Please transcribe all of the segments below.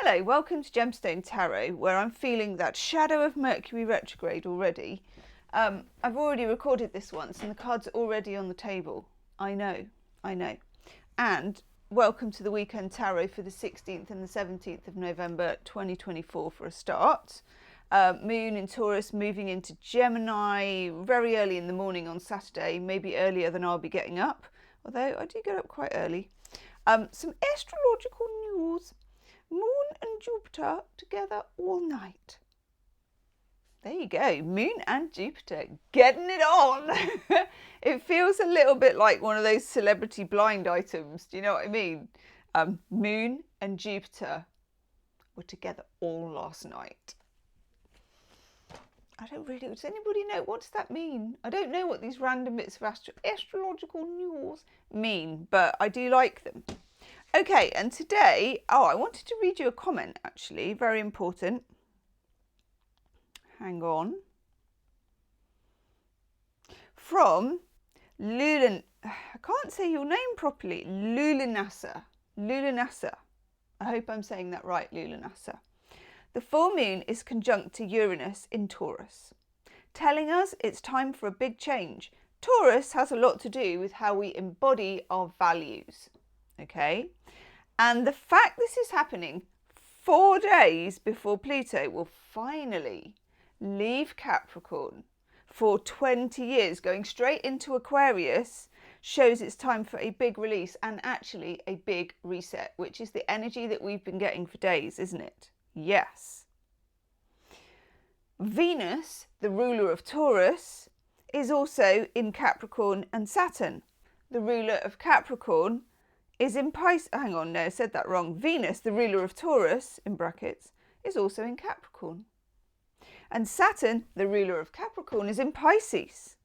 Hello, welcome to Gemstone Tarot, where I'm feeling that shadow of Mercury retrograde already. I've already recorded this once and the cards are already on the table. I know. And welcome to the weekend tarot for the 16th and the 17th of November 2024 for a start. Moon in Taurus moving into Gemini very early in the morning on Saturday, maybe earlier than I'll be getting up, although I do get up quite early. Some astrological news. Moon and Jupiter together all night. There you go, Moon and Jupiter getting it on. It feels a little bit like one of those celebrity blind items. Do you know what I mean? Moon and Jupiter were together all last night. I don't really, does anybody know, what does that mean? I don't know what these random bits of astrological news mean, but I do like them. Okay, and today, I wanted to read you a comment, actually, very important. Hang on. From I can't say your name properly, Lulinasa. I hope I'm saying that right, Lulinasa. The full moon is conjunct to Uranus in Taurus, telling us it's time for a big change. Taurus has a lot to do with how we embody our values. Okay, and the fact this is happening 4 days before Pluto will finally leave Capricorn for 20 years, going straight into Aquarius, shows it's time for a big release and actually a big reset, which is the energy that we've been getting for days, isn't it? Yes. Venus, the ruler of Taurus, is also in Capricorn, and Saturn, the ruler of Capricorn, is in Pisces. Hang on, no, I said that wrong. Venus, the ruler of Taurus, in brackets, is also in Capricorn. And Saturn, the ruler of Capricorn, is in Pisces,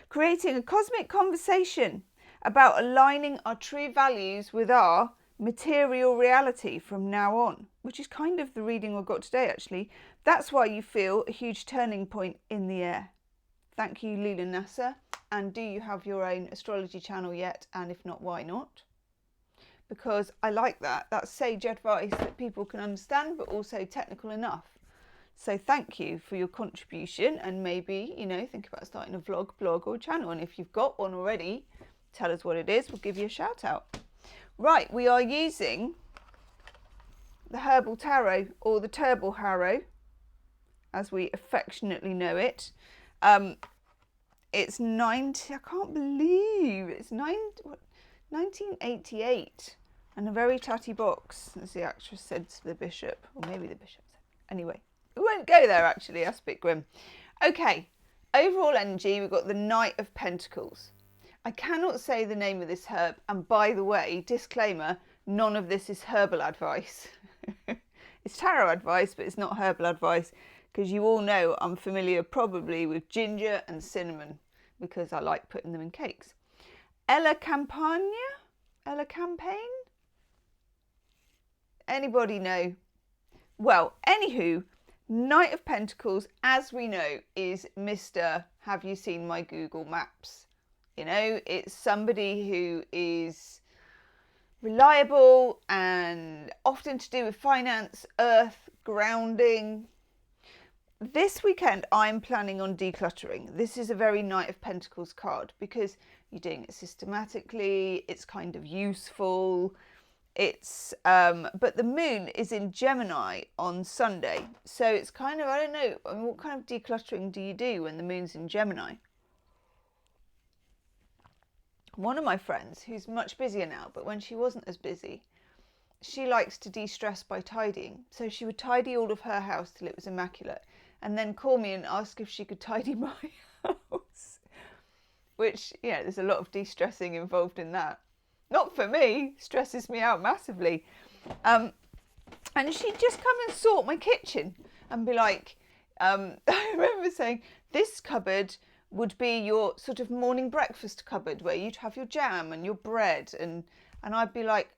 creating a cosmic conversation about aligning our true values with our material reality from now on, which is kind of the reading we've got today, actually. That's why you feel a huge turning point in the air. Thank you, Lila Nasser. And do you have your own astrology channel yet? And if not, why not? Because I like that. That's sage advice that people can understand, but also technical enough. So thank you for your contribution. And maybe, you know, think about starting a vlog, blog or channel. And if you've got one already, tell us what it is. We'll give you a shout out. Right, we are using the Herbal Tarot, or the Turbo Harrow, as we affectionately know it. It's 1988, and a very tatty box, as the actress said to the bishop, or maybe the bishop said. Anyway, we won't go there actually, that's a bit grim. Okay, overall energy, we've got the Knight of Pentacles. I cannot say the name of this herb, and by the way, disclaimer, none of this is herbal advice. It's tarot advice, but it's not herbal advice, because you all know I'm familiar probably with ginger and cinnamon, because I like putting them in cakes. Ella Campagna? Anybody know? Well, anywho, Knight of Pentacles, as we know, is Mr. Have you seen my Google Maps? You know, it's somebody who is reliable and often to do with finance, earth, grounding. This weekend, I'm planning on decluttering. This is a very Knight of Pentacles card because you're doing it systematically. It's kind of useful. It's, but the moon is in Gemini on Sunday. So it's kind of, I don't know, I mean, what kind of decluttering do you do when the moon's in Gemini? One of my friends, who's much busier now, but when she wasn't as busy, she likes to de-stress by tidying. So she would tidy all of her house till it was immaculate, and then call me and ask if she could tidy my house. Which, yeah, there's a lot of de-stressing involved in that. Not for me, stresses me out massively. And she'd just come and sort my kitchen and be like, I remember saying, this cupboard would be your sort of morning breakfast cupboard where you'd have your jam and your bread, and I'd be like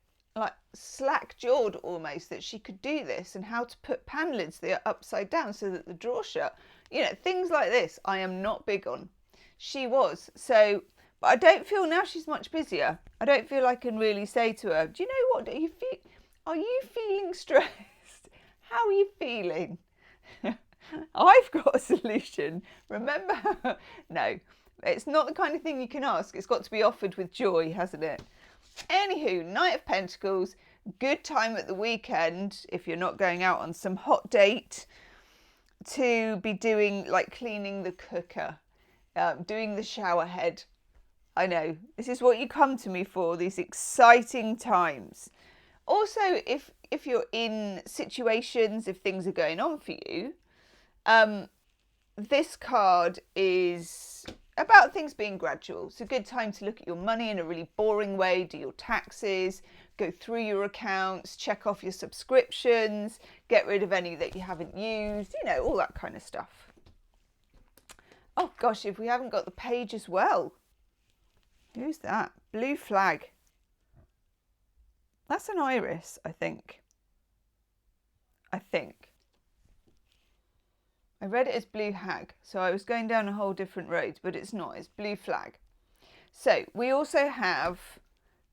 slack-jawed almost that she could do this, and how to put pan lids that are upside down so that the drawer shut. You know, things like this I am not big on. She was. So, but I don't feel now she's much busier. I don't feel I can really say to her, do you know what, do you feel, Are you feeling stressed? How are you feeling? I've got a solution. Remember? No, it's not the kind of thing you can ask. It's got to be offered with joy, hasn't it? Anywho, Knight of Pentacles, good time at the weekend if you're not going out on some hot date to be doing like cleaning the cooker, doing the shower head. I know, this is what you come to me for, these exciting times. Also, if you're in situations, if things are going on for you, this card is about things being gradual. It's a good time to look at your money in a really boring way, do your taxes, go through your accounts, check off your subscriptions, get rid of any that you haven't used, you know, all that kind of stuff. Oh gosh, if we haven't got the page as well. Who's that? Blue flag. That's an iris, I think. I read it as blue hag, so I was going down a whole different road, but it's not, it's blue flag. So we also have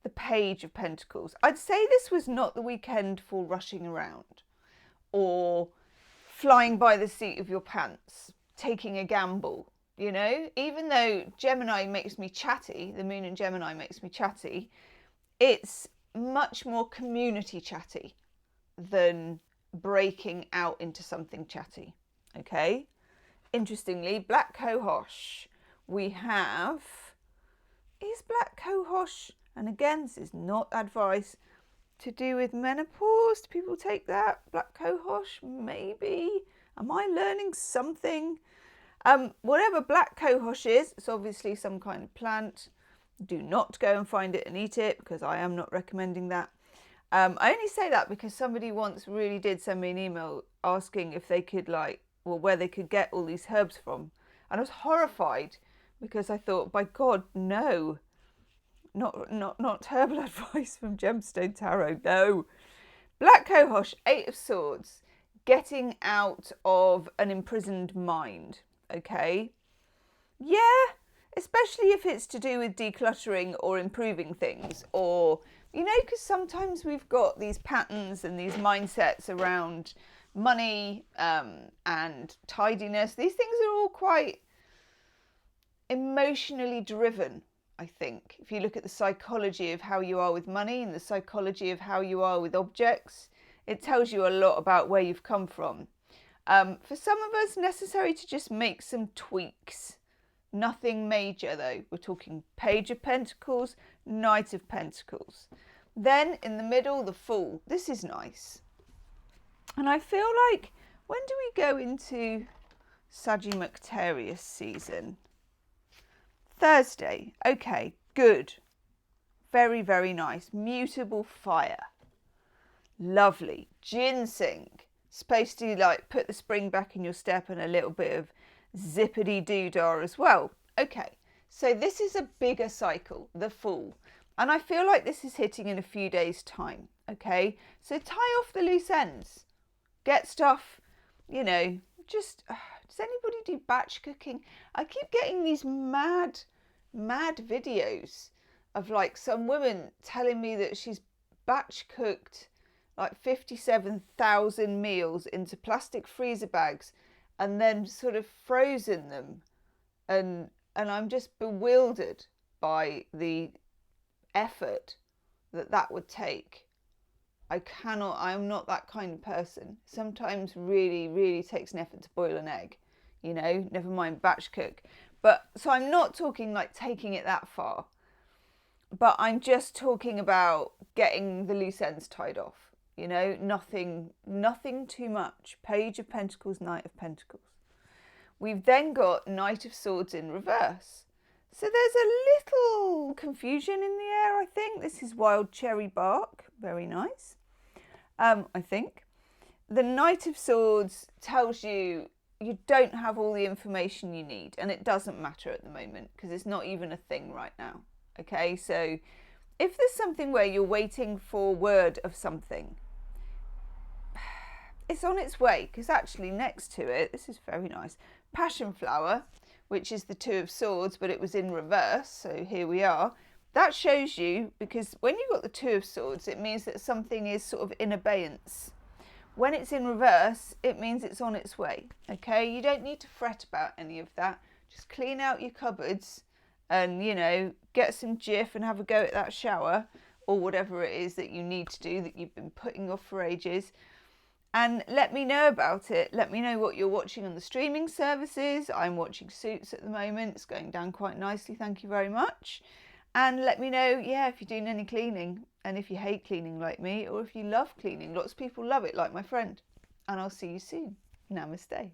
the Page of Pentacles. I'd say this was not the weekend for rushing around or flying by the seat of your pants, taking a gamble, you know? Even though Gemini makes me chatty, the moon in Gemini makes me chatty, it's much more community chatty than breaking out into something chatty. Okay, interestingly, Black Cohosh, we have, is Black Cohosh, and again, this is not advice, to do with menopause? Do people take that? Black Cohosh, maybe? Am I learning something? Whatever Black Cohosh is, it's obviously some kind of plant. Do not go and find it and eat it, because I am not recommending that. I only say that because somebody once really did send me an email asking if they could where they could get all these herbs from. And I was horrified because I thought, by God, no, not herbal advice from Gemstone Tarot, no. Black Cohosh, 8 of Swords, getting out of an imprisoned mind, okay? Yeah, especially if it's to do with decluttering or improving things, or, you know, because sometimes we've got these patterns and these mindsets around money and tidiness. These things are all quite emotionally driven, I think. If you look at the psychology of how you are with money and the psychology of how you are with objects, it tells you a lot about where you've come from. For some of us, necessary to just make some tweaks. Nothing major though. We're talking Page of Pentacles, Knight of Pentacles. Then in the middle, the Fool. This is nice. And I feel like, when do we go into Sagittarius season? Thursday. Okay, good. Very, very nice. Mutable fire. Lovely. Ginseng. Supposed to put the spring back in your step and a little bit of zippity doo-dah as well. Okay, so this is a bigger cycle, the Fool. And I feel like this is hitting in a few days' time. Okay, so tie off the loose ends. Get stuff, you know, just, does anybody do batch cooking? I keep getting these mad videos of some woman telling me that she's batch cooked 57,000 meals into plastic freezer bags and then sort of frozen them. And I'm just bewildered by the effort that would take. I'm not that kind of person. Sometimes really, really takes an effort to boil an egg, you know, never mind batch cook. But so I'm not talking taking it that far, but I'm just talking about getting the loose ends tied off, you know, nothing too much. Page of Pentacles, Knight of Pentacles. We've then got Knight of Swords in reverse. So there's a little confusion in the air, I think. This is wild cherry bark. Very nice, I think. The Knight of Swords tells you you don't have all the information you need. And it doesn't matter at the moment because it's not even a thing right now. Okay, so if there's something where you're waiting for word of something, it's on its way, because actually next to it, this is very nice, Passion Flower, which is the Two of Swords, but it was in reverse, so here we are. that shows you, because when you've got the Two of Swords, it means that something is sort of in abeyance. When it's in reverse, it means it's on its way. Okay, you don't need to fret about any of that. Just clean out your cupboards and, you know, get some Jif and have a go at that shower, or whatever it is that you need to do that you've been putting off for ages. And let me know about it. Let me know what you're watching on the streaming services. I'm watching Suits at the moment. It's going down quite nicely. Thank you very much. And let me know, yeah, if you're doing any cleaning, and if you hate cleaning like me, or if you love cleaning. Lots of people love it, like my friend. And I'll see you soon. Namaste.